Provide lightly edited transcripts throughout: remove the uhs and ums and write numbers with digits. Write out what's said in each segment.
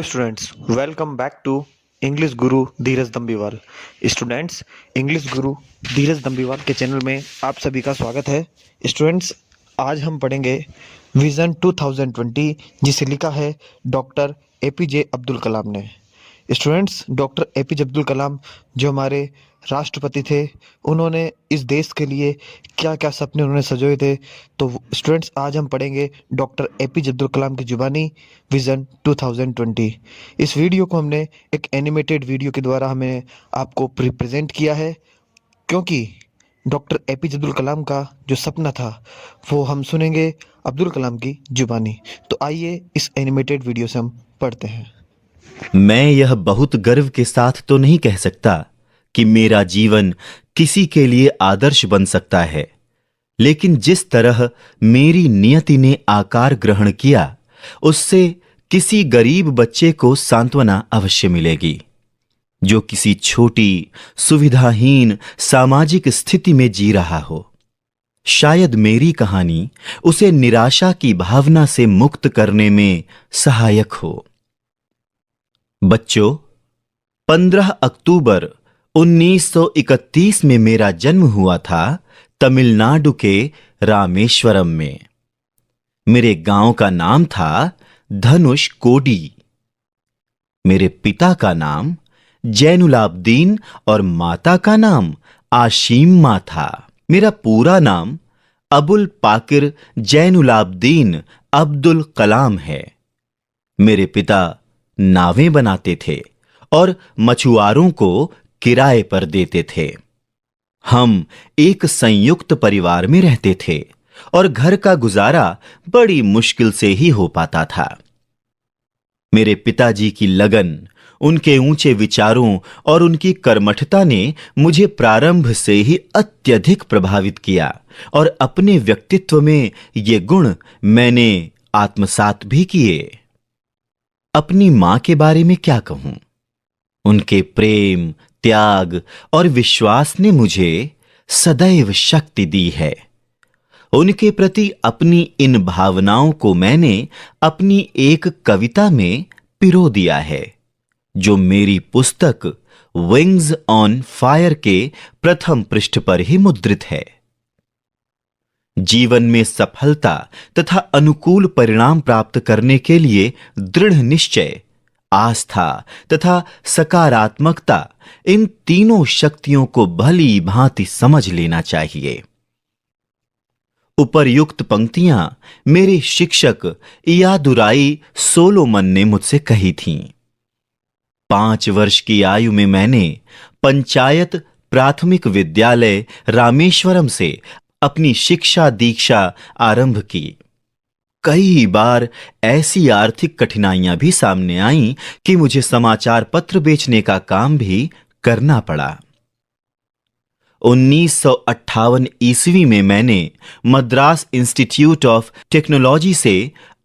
Hello students, welcome back to English Guru Dheeraj दम्बीवाल। Students, English Guru Dheeraj दम्बीवाल के channel में आप सभी का स्वागत है। स्टूडेंट्स, आज हम पढ़ेंगे विज़न 2020, जिसे लिखा है डॉक्टर एपीजे अब्दुल कलाम ने। Students, doctor APJ Abdul Kalam जो हमारे राष्ट्रपति थे, उन्होंने इस देश के लिए क्या क्या सपने उन्होंने सजोए थे। तो स्टूडेंट्स, आज हम पढ़ेंगे डॉक्टर एपीजे अब्दुल कलाम की जुबानी विज़न 2020। इस वीडियो को हमने एक एनिमेटेड वीडियो के द्वारा हमें आपको प्रेजेंट किया है, क्योंकि डॉक्टर एपीजे अब्दुल कलाम का जो सपना था वो हम सुनेंगे अब्दुल कलाम की जुबानी। तो आइए इस एनिमेटेड वीडियो से हम पढ़ते हैं। मैं यह बहुत गर्व के साथ तो नहीं कह सकता कि मेरा जीवन किसी के लिए आदर्श बन सकता है, लेकिन जिस तरह मेरी नियति ने आकार ग्रहण किया, उससे किसी गरीब बच्चे को सांत्वना अवश्य मिलेगी, जो किसी छोटी सुविधाहीन सामाजिक स्थिति में जी रहा हो। शायद मेरी कहानी उसे निराशा की भावना से मुक्त करने में सहायक हो। बच्चों, 15 अक्टूबर 1931 में मेरा जन्म हुआ था तमिलनाडु के रामेश्वरम में। मेरे गांव का नाम था धनुष कोडी। मेरे पिता का नाम जैनुलाब्दीन और माता का नाम आशीम्मा था। मेरा पूरा नाम अबुल पाकिर जैनुलाब्दीन अब्दुल कलाम है। मेरे पिता नावें बनाते थे और मछुआरों को किराए पर देते थे। हम एक संयुक्त परिवार में रहते थे और घर का गुजारा बड़ी मुश्किल से ही हो पाता था। मेरे पिताजी की लगन, उनके ऊंचे विचारों और उनकी कर्मठता ने मुझे प्रारंभ से ही अत्यधिक प्रभावित किया और अपने व्यक्तित्व में ये गुण मैंने आत्मसात भी किए। अपनी मां के बारे में क्या कहूं? उनके प्रेम, त्याग और विश्वास ने मुझे सदैव शक्ति दी है। उनके प्रति अपनी इन भावनाओं को मैंने अपनी एक कविता में पिरो दिया है, जो मेरी पुस्तक विंग्स ऑन फायर के प्रथम पृष्ठ पर ही मुद्रित है। जीवन में सफलता तथा अनुकूल परिणाम प्राप्त करने के लिए दृढ़ निश्चय, आस्था तथा सकारात्मकता, इन तीनों शक्तियों को भली भांति समझ लेना चाहिए। उपर्युक्त पंक्तियां मेरे शिक्षक इयादुराई सोलोमन ने मुझसे कही थीं। 5 वर्ष की आयु में मैंने पंचायत प्राथमिक विद्यालय रामेश्वरम से अपनी शिक्षा दीक्षा आरंभ की। कई बार ऐसी आर्थिक कठिनाइयां भी सामने आईं कि मुझे समाचार पत्र बेचने का काम भी करना पड़ा। 1958 ईस्वी में मैंने मद्रास इंस्टीट्यूट ऑफ टेक्नोलॉजी से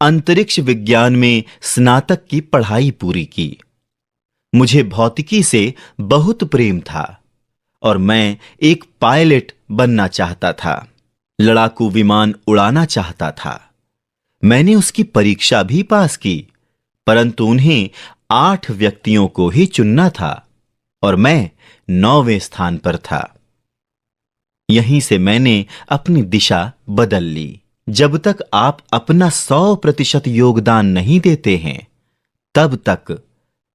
अंतरिक्ष विज्ञान में स्नातक की पढ़ाई पूरी की। मुझे भौतिकी से बहुत प्रेम था और मैं एक पायलट बनना चाहता था, लड़ाकू विमान उड़ाना चाहता था। मैंने उसकी परीक्षा भी पास की, परंतु उन्हें 8 व्यक्तियों को ही चुनना था और मैं 9वें स्थान पर था। यहीं से मैंने अपनी दिशा बदल ली। जब तक आप अपना 100% योगदान नहीं देते हैं, तब तक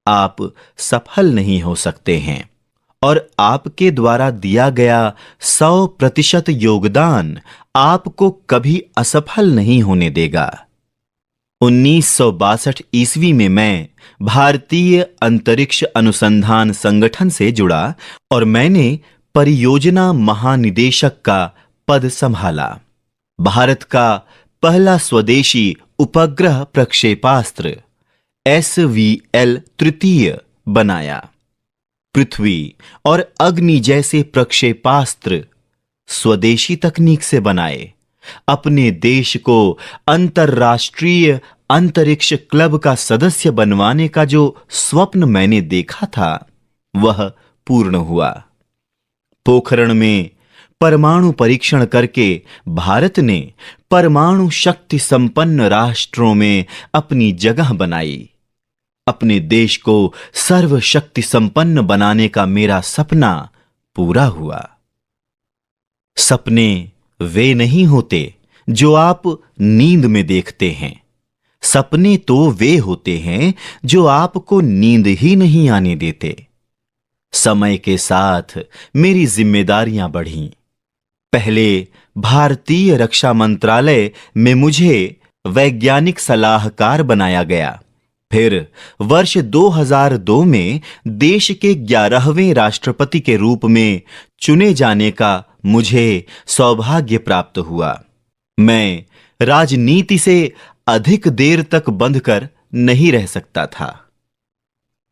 आप सफल नहीं हो सकते हैं, और आपके द्वारा दिया गया 100% योगदान आपको कभी असफल नहीं होने देगा। 1962 ईस्वी में मैं भारतीय अंतरिक्ष अनुसंधान संगठन से जुड़ा और मैंने परियोजना महानिदेशक का पद संभाला। भारत का पहला स्वदेशी उपग्रह प्रक्षेपास्त्र SVL तृतीय बनाया। पृथ्वी और अग्नि जैसे प्रक्षेपास्त्र स्वदेशी तकनीक से बनाए। अपने देश को अंतर्राष्ट्रीय अंतरिक्ष क्लब का सदस्य बनवाने का जो स्वप्न मैंने देखा था, वह पूर्ण हुआ। पोखरण में परमाणु परीक्षण करके भारत ने परमाणु शक्ति संपन्न राष्ट्रों में अपनी जगह बनाई। अपने देश को सर्वशक्ति संपन्न बनाने का मेरा सपना पूरा हुआ। सपने वे नहीं होते जो आप नींद में देखते हैं। सपने तो वे होते हैं जो आपको नींद ही नहीं आने देते। समय के साथ मेरी जिम्मेदारियां बढ़ीं। पहले भारतीय रक्षा मंत्रालय में मुझे वैज्ञानिक सलाहकार बनाया गया। फिर वर्ष 2002 में देश के 11वें राष्ट्रपति के रूप में चुने जाने का मुझे सौभाग्य प्राप्त हुआ। मैं राजनीति से अधिक देर तक बंधकर नहीं रह सकता था।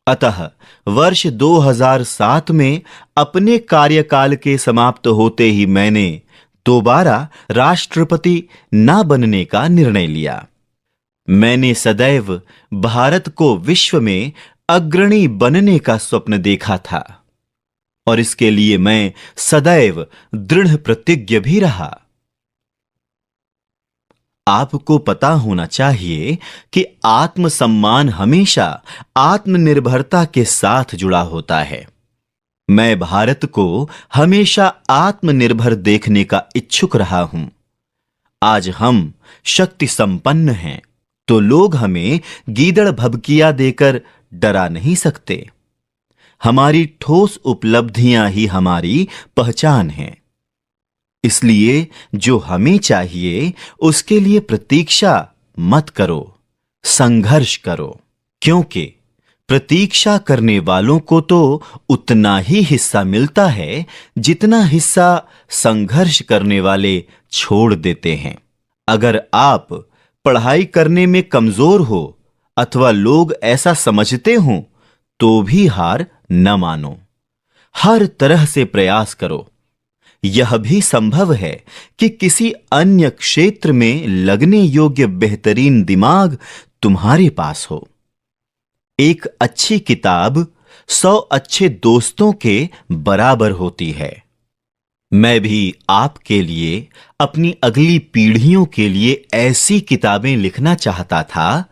अतः वर्ष 2007 में अपने कार्यकाल के समाप्त होते ही मैंने दोबारा राष्ट्रपति न बनने का निर्णय लिया। मैंने सदैव भारत को विश्व में अग्रणी बनने का स्वप्न देखा था और इसके लिए मैं सदैव दृढ़ प्रतिज्ञ भी रहा। आपको पता होना चाहिए कि आत्मसम्मान हमेशा आत्मनिर्भरता के साथ जुड़ा होता है। मैं भारत को हमेशा आत्मनिर्भर देखने का इच्छुक रहा हूं। आज हम शक्ति संपन्न हैं तो लोग हमें गीदड़ भभकिया देकर डरा नहीं सकते। हमारी ठोस उपलब्धियां ही हमारी पहचान है। इसलिए जो हमें चाहिए उसके लिए प्रतीक्षा मत करो, संघर्ष करो, क्योंकि प्रतीक्षा करने वालों को तो उतना ही हिस्सा मिलता है जितना हिस्सा संघर्ष करने वाले छोड़ देते हैं। अगर आप पढ़ाई करने में कमजोर हो अथवा लोग ऐसा समझते हो तो भी हार न मानो। हर तरह से प्रयास करो। यह भी संभव है कि किसी अन्य क्षेत्र में लगने योग्य बेहतरीन दिमाग तुम्हारे पास हो। एक अच्छी किताब 100 अच्छे दोस्तों के बराबर होती है। मैं भी आपके लिए, अपनी अगली पीढ़ियों के लिए ऐसी किताबें लिखना चाहता था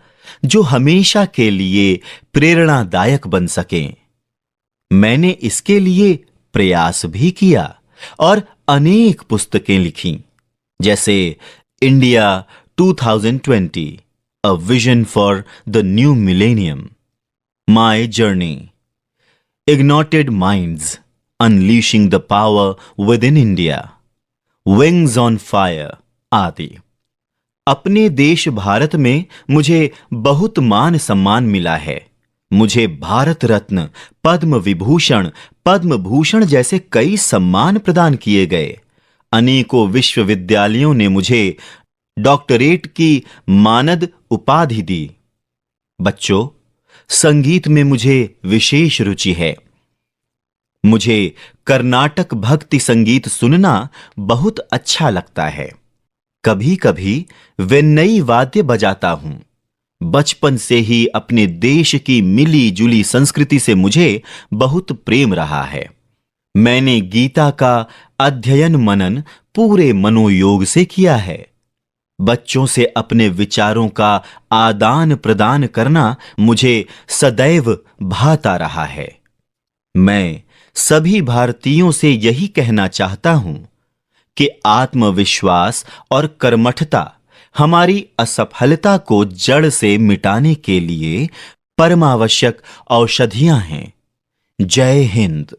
जो हमेशा के लिए प्रेरणादायक बन सकें। मैंने इसके लिए प्रयास भी किया और अनेक पुस्तकें लिखीं, जैसे India 2020, a vision for the new millennium, my journey, ignited minds, unleashing the power with in India, wings on fire आदि। अपने देश भारत में मुझे बहुत मान सम्मान मिला है। मुझे भारत रत्न, पद्म विभूषण, पद्म भूषण जैसे कई सम्मान प्रदान किए गए। अनेकों विश्वविद्यालयों ने मुझे डॉक्टरेट की मानद उपाधि दी। बच्चों, संगीत में मुझे विशेष रुचि है। मुझे कर्नाटक भक्ति संगीत सुनना बहुत अच्छा लगता है। कभी कभी वेन्नई वाद्य बजाता हूं। बचपन से ही अपने देश की मिली जुली संस्कृति से मुझे बहुत प्रेम रहा है। मैंने गीता का अध्ययन मनन पूरे मनोयोग से किया है। बच्चों से अपने विचारों का आदान प्रदान करना मुझे सदैव भाता रहा है। मैं सभी भारतीयों से यही कहना चाहता हूं कि आत्मविश्वास और कर्मठता हमारी असफलता को जड़ से मिटाने के लिए परमावश्यक औषधियां हैं। जय हिंद।